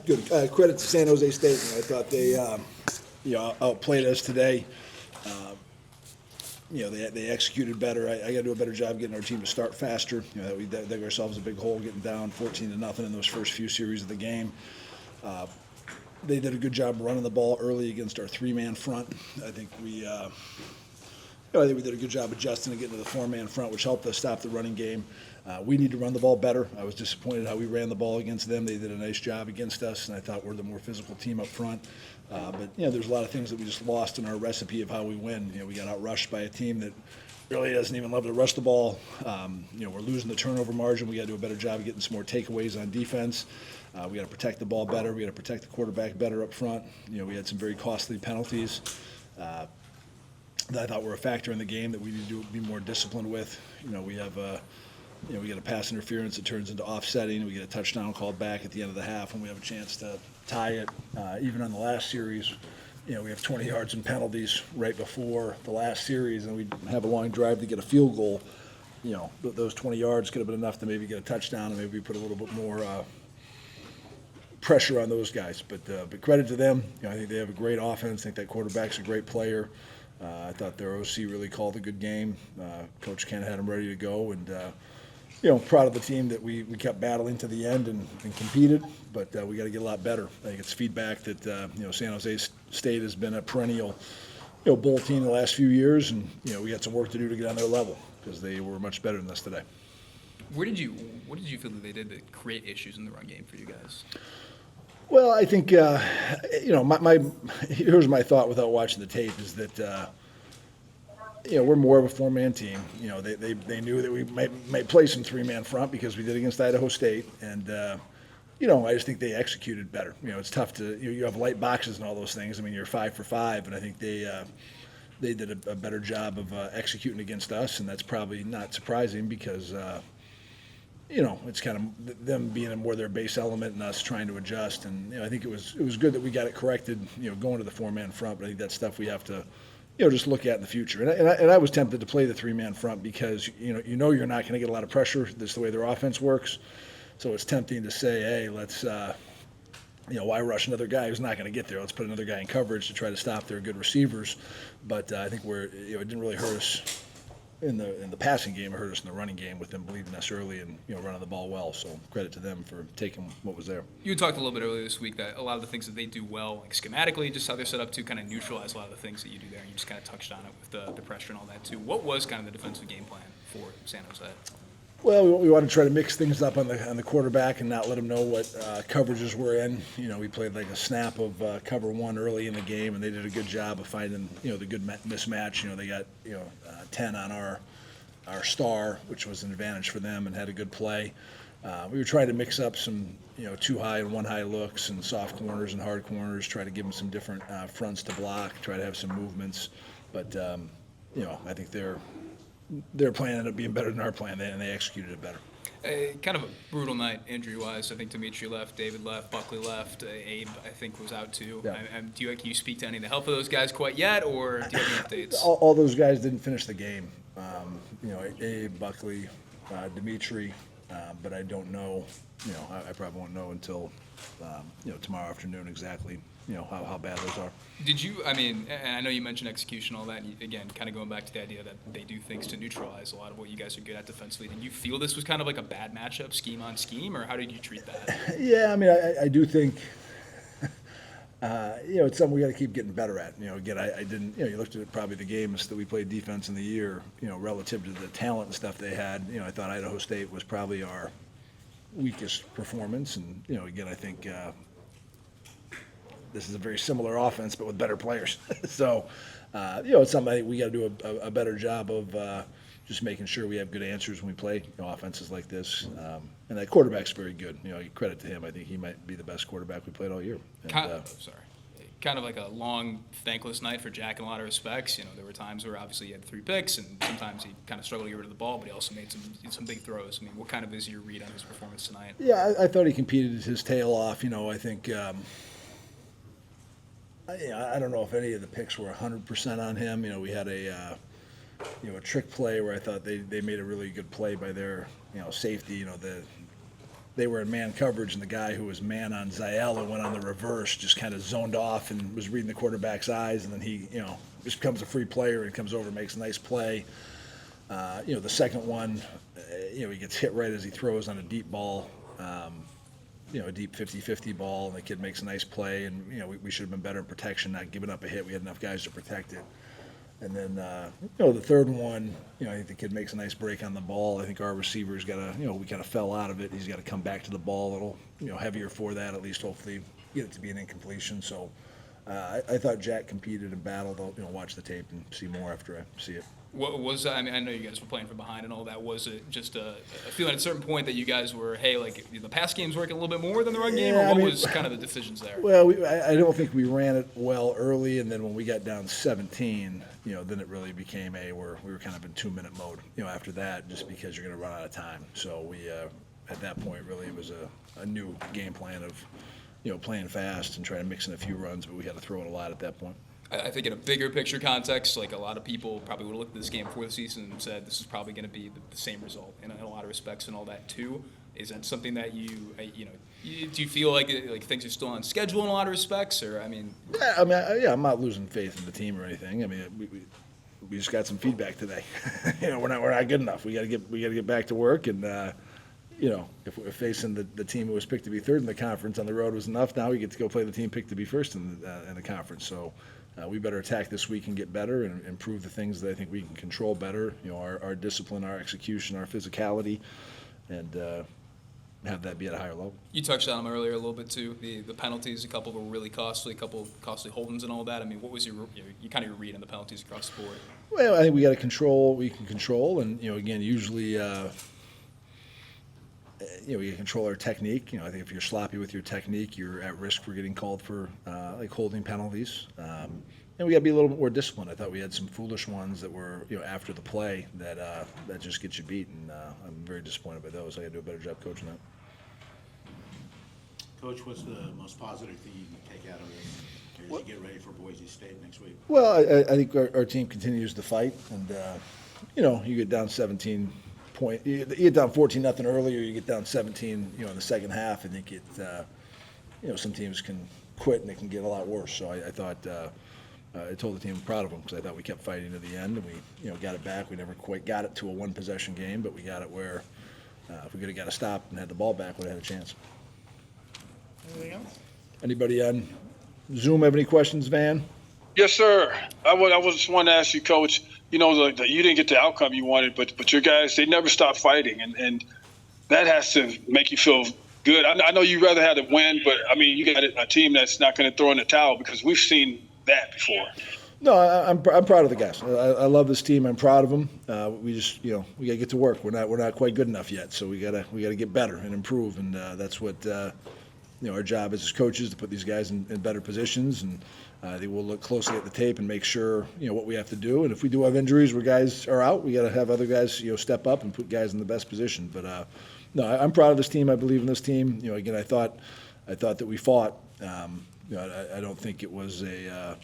Good. Credit to San Jose State. I thought they, outplayed us today. They executed better. I got to do a better job getting our team to start faster. We dug ourselves a big hole getting down 14-0 in those first few series of the game. They did a good job running the ball early against our three-man front. I think we did a good job adjusting and getting to the four-man front, which helped us stop the running game. We need to run the ball better. I was disappointed how we ran the ball against them. They did a nice job against us, and I thought we're the more physical team up front. But there's a lot of things that we just lost in our recipe of how we win. We got outrushed by a team that really doesn't even love to rush the ball. We're losing the turnover margin. We got to do a better job of getting some more takeaways on defense. We got to protect the ball better. We got to protect the quarterback better up front. We had some very costly penalties that I thought were a factor in the game that we need to be more disciplined with. We have we get a pass interference that turns into offsetting. We get a touchdown called back at the end of the half when we have a chance to tie it. Even on the last series, we have 20 yards in penalties right before the last series, and we have a long drive to get a field goal. Those 20 yards could have been enough to maybe get a touchdown and maybe put a little bit more pressure on those guys. But credit to them. I think they have a great offense. I think that quarterback's a great player. I thought their OC really called a good game. Coach Ken had them ready to go, and proud of the team that we kept battling to the end and competed, but we got to get a lot better. I think it's feedback that San Jose State has been a perennial bowl team the last few years, and we got some work to do to get on their level because they were much better than us today. What did you feel that they did to create issues in the run game for you guys? Well, I think here's my thought without watching the tape is that we're more of a four-man team. They knew that we might play some three-man front because we did against Idaho State, and I just think they executed better. It's tough to you have light boxes and all those things. I mean, you're 5 for 5, and I think they did a better job of executing against us, and that's probably not surprising because it's kind of them being in more their base element and us trying to adjust. And I think it was good that we got it corrected. Going to the four-man front, but I think that's stuff we have to just look at in the future. And I was tempted to play the three-man front because you're not going to get a lot of pressure. That's the way their offense works. So it's tempting to say, hey, let's why rush another guy who's not going to get there? Let's put another guy in coverage to try to stop their good receivers. But I think it didn't really hurt us in the passing game. It hurt us in the running game with them believing us early and running the ball well. So credit to them for taking what was there. You talked a little bit earlier this week that a lot of the things that they do well, like schematically, just how they're set up to kind of neutralize a lot of the things that you do there. And you just kind of touched on it with the pressure and all that too. What was kind of the defensive game plan for San Jose? Well, we want to try to mix things up on the quarterback and not let him know what coverages we're in. We played like a snap of cover one early in the game, and they did a good job of finding the good mismatch. They got 10 on our star, which was an advantage for them, and had a good play. We were trying to mix up some two high and one high looks and soft corners and hard corners. Try to give them some different fronts to block. Try to have some movements, but I think their plan ended up being better than our plan, and they executed it better. Kind of a brutal night injury-wise. I think Dimitri left, David left, Buckley left, Abe I think was out too. Yeah. Can you speak to any of the health of those guys quite yet, or do you have any updates? All those guys didn't finish the game. Abe, Buckley, Dimitri, but I don't know. I probably won't know until tomorrow afternoon exactly. How bad those are. Did you, and I know you mentioned execution, all that, and again, kind of going back to the idea that they do things to neutralize a lot of what you guys are good at defensively. Did you feel this was kind of like a bad matchup, scheme on scheme, or how did you treat that? Yeah, I do think, it's something we got to keep getting better at. Again, I didn't, you looked at probably the games that we played defense in the year, relative to the talent and stuff they had. I thought Idaho State was probably our weakest performance, and, again, I think, this is a very similar offense, but with better players. So, it's something I think we got to do a better job of just making sure we have good answers when we play offenses like this. And that quarterback's very good. Credit to him. I think he might be the best quarterback we played all year. And, kind of like a long, thankless night for Jack in a lot of respects. There were times where obviously he had 3 picks, and sometimes he kind of struggled to get rid of the ball, but he also made some big throws. What kind of is your read on his performance tonight? Yeah, I thought he competed his tail off. I think. I don't know if any of the picks were 100% on him. We had a trick play where I thought they made a really good play by their safety. they were in man coverage, and the guy who was man on Ziella went on the reverse, just kind of zoned off and was reading the quarterback's eyes, and then he, just becomes a free player and comes over and makes a nice play. The second one, he gets hit right as he throws on a deep ball, a deep 50-50 ball, and the kid makes a nice play, and, we should have been better in protection, not giving up a hit. We had enough guys to protect it. And then, the third one, I think the kid makes a nice break on the ball. I think our receiver's got to, we kind of fell out of it. He's got to come back to the ball a little, heavier for that, at least hopefully get it to be an incompletion. So I thought Jack competed and battled. I'll watch the tape and see more after I see it. What was I mean, I know you guys were playing from behind and all that. Was it just a feeling at a certain point that you guys were, hey, like the pass game's working a little bit more than the run game, or what was kind of the decisions there? Well, I don't think we ran it well early, and then when we got down 17, then it really became we were kind of in 2-minute mode. After that, just because you're going to run out of time. So we at that point really it was a new game plan of playing fast and trying to mix in a few runs, but we had to throw it a lot at that point. I think in a bigger picture context, like a lot of people probably would have looked at this game before the season and said this is probably going to be the same result in a lot of respects and all that too. Is that something that do you feel like things are still on schedule in a lot of respects, or I mean? Yeah, I'm not losing faith in the team or anything. I mean, we just got some feedback today. We're not good enough. We got to get back to work, and if we're facing the team who was picked to be third in the conference on the road was enough. Now we get to go play the team picked to be first in the conference. So. We better attack this week and get better and improve the things that I think we can control better. Our discipline, our execution, our physicality, and have that be at a higher level. You touched on them earlier a little bit too. The penalties, a couple were really costly, a couple costly holdings and all that. I mean, what was your kind of your read on the penalties across the board? Well, I think we got to control what we can control, and again, usually. We control our technique. I think if you're sloppy with your technique, you're at risk for getting called for holding penalties. And we got to be a little bit more disciplined. I thought we had some foolish ones that were after the play that just get you beat, and I'm very disappointed by those. I got to do a better job coaching that. Coach, what's the most positive thing you can take out of this as you get ready for Boise State next week? Well, I think our team continues to fight, and you get down 17. You get down 14-0 early, or you get down 17, in the second half. I think some teams can quit and it can get a lot worse. So I thought I told the team I'm proud of them because I thought we kept fighting to the end and we got it back. We never quite got it to a one-possession game, but we got it where if we could have got a stop and had the ball back, we'd have had a chance. Anything else? Anybody on Zoom have any questions, Van? Yes, sir. I was just wanting to ask you, Coach. You didn't get the outcome you wanted, but your guys, they never stopped fighting, and that has to make you feel good. I know you'd rather have it win, but I mean, you got a team that's not going to throw in the towel because we've seen that before. No, I'm proud of the guys. I love this team. I'm proud of them. We just we got to get to work. We're not quite good enough yet, so we gotta get better and improve, and that's what our job is as coaches to put these guys in better positions, and they will look closely at the tape and make sure what we have to do. And if we do have injuries where guys are out, we got to have other guys step up and put guys in the best position. But no, I'm proud of this team. I believe in this team. Again, I thought that we fought. I don't think it was a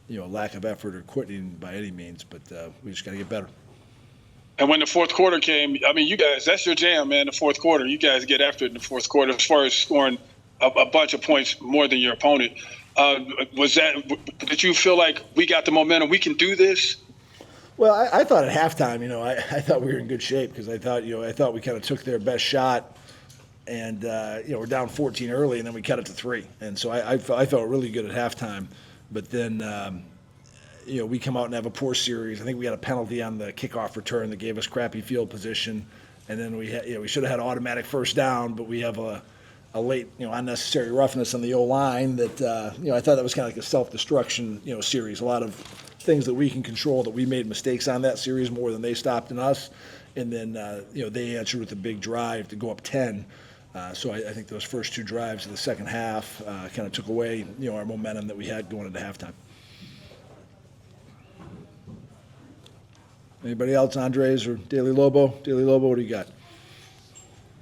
lack of effort or quitting by any means, but we just got to get better. And when the fourth quarter came, I mean, you guys, that's your jam, man, the fourth quarter. You guys get after it in the fourth quarter as far as scoring a bunch of points more than your opponent. Did you feel like we got the momentum, we can do this? Well, I thought at halftime, I thought we were in good shape because I thought we kind of took their best shot, and we're down 14 early, and then we cut it to 3, and so I felt really good at halftime. But then, we come out and have a poor series. I think we had a penalty on the kickoff return that gave us crappy field position, and then we should have had automatic first down, but we have a late, unnecessary roughness on the O-line that, I thought that was kind of like a self-destruction, series. A lot of things that we can control that we made mistakes on that series more than they stopped in us. And then, they answered with a big drive to go up 10. So I think those first 2 drives of the second half kind of took away, our momentum that we had going into halftime. Anybody else, Andres or Daily Lobo? Daily Lobo, what do you got?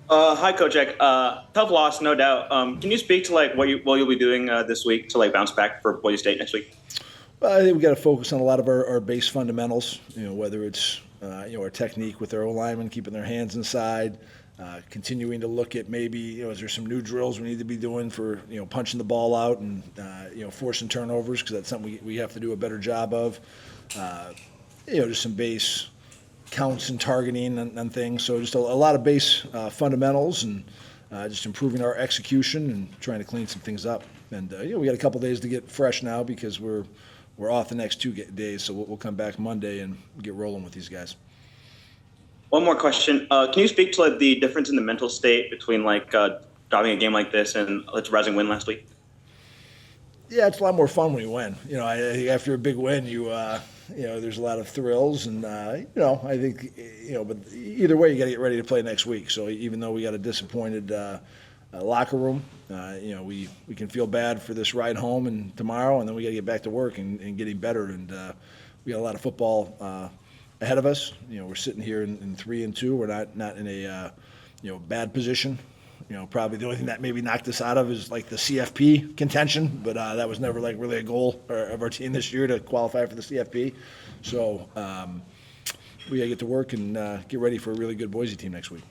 Hi, Coach Eck. Tough loss, no doubt. Can you speak to what you'll be doing this week to bounce back for Boise State next week? Well, I think we got to focus on a lot of our base fundamentals. Whether it's our technique with our O linemen keeping their hands inside, continuing to look at maybe, is there some new drills we need to be doing for, punching the ball out and, forcing turnovers, because that's something we have to do a better job of. Just some base counts and targeting and things. So just a lot of base fundamentals and just improving our execution and trying to clean some things up. And, we got a couple days to get fresh now because we're off the next 2 days. So we'll come back Monday and get rolling with these guys. One more question. Can you speak to like the difference in the mental state between like driving a game like this and a rousing win last week? Yeah, it's a lot more fun when you win. I think after a big win, there's a lot of thrills, and I think, but either way, you got to get ready to play next week. So even though we got a disappointed locker room, we can feel bad for this ride home and tomorrow, and then we got to get back to work and getting better. And we got a lot of football ahead of us. We're sitting here in 3-2. We're not in a bad position. Probably the only thing that maybe knocked us out of is like the CFP contention, but that was never like really a goal of our team this year to qualify for the CFP. So we gotta get to work and get ready for a really good Boise team next week.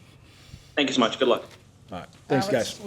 Thank you so much. Good luck. All right, thanks, guys.